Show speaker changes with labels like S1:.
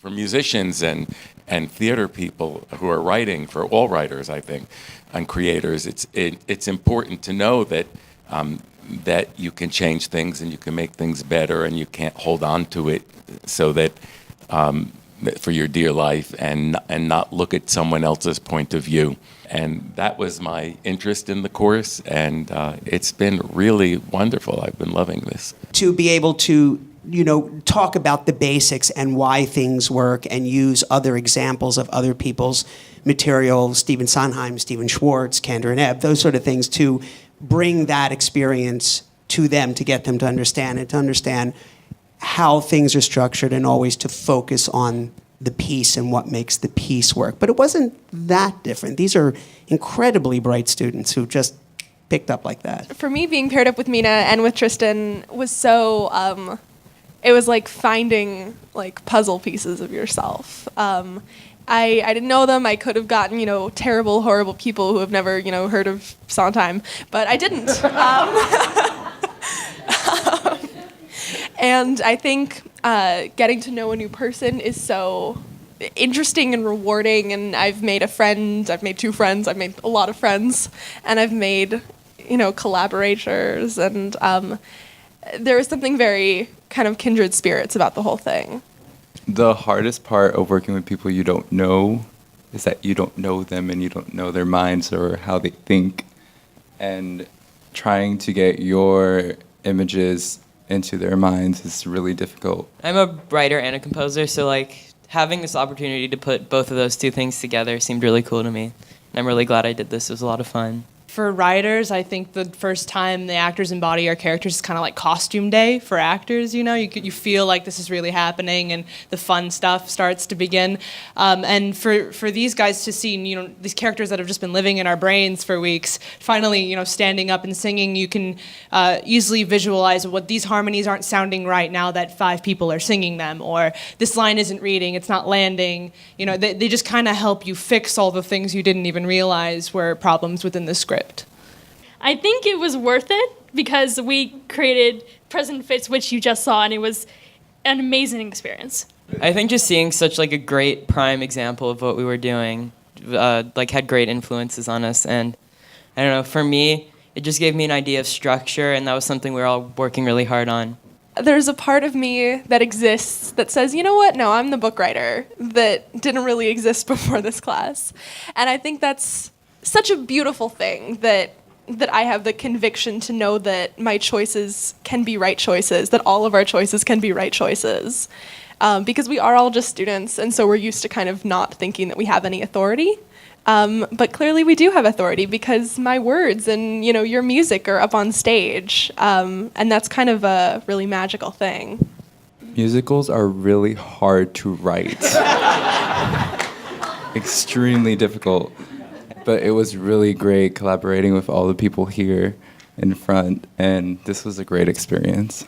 S1: for musicians and theater people who are writing, for all writers, I think, and creators, it's important to know that that you can change things and you can make things better, and you can't hold on to it so that for your dear life and not look at someone else's point of view. And that was my interest in the course, and it's been really wonderful. I've been loving this.
S2: To be able to, talk about the basics and why things work and use other examples of other people's material, Stephen Sondheim, Stephen Schwartz, Kander and Ebb, those sort of things, to bring that experience to them, to get them to understand it, to understand how things are structured, and always to focus on the piece and what makes the piece work. But it wasn't that different. These are incredibly bright students who just picked up like that.
S3: For me, being paired up with Mina and with Tristan was so, it was like finding like puzzle pieces of yourself. I didn't know them. I could have gotten, terrible, horrible people who have never, heard of Sondheim, but I didn't. And I think getting to know a new person is so interesting and rewarding, and I've made a friend, I've made two friends, I've made a lot of friends, and I've made, collaborators, and there was something very kind of kindred spirits about the whole thing.
S4: The hardest part of working with people you don't know is that you don't know them and you don't know their minds or how they think, and trying to get your images into their minds is really difficult.
S5: I'm a writer and a composer, so having this opportunity to put both of those two things together seemed really cool to me. And I'm really glad I did this. It was a lot of fun.
S6: For writers, I think the first time the actors embody our characters is kind of like costume day for actors, You feel like this is really happening and the fun stuff starts to begin. And for these guys to see, these characters that have just been living in our brains for weeks, finally, standing up and singing, you can easily visualize what these harmonies aren't sounding right now that 5 people are singing them, or this line isn't reading, it's not landing. They just kind of help you fix all the things you didn't even realize were problems within the script.
S7: I think it was worth it because we created Present Fits, which you just saw, and it was an amazing experience.
S5: I think just seeing such a great prime example of what we were doing had great influences on us, and I don't know, for me, it just gave me an idea of structure, and that was something we were all working really hard on.
S3: There's a part of me that exists that says, you know what, no, I'm the book writer that didn't really exist before this class. And I think that's such a beautiful thing that I have the conviction to know that my choices can be right choices, that all of our choices can be right choices. Because we are all just students, and so we're used to kind of not thinking that we have any authority. But clearly we do have authority because my words and, your music are up on stage. And that's kind of a really magical thing.
S4: Musicals are really hard to write. Extremely difficult. But it was really great collaborating with all the people here in front, and this was a great experience.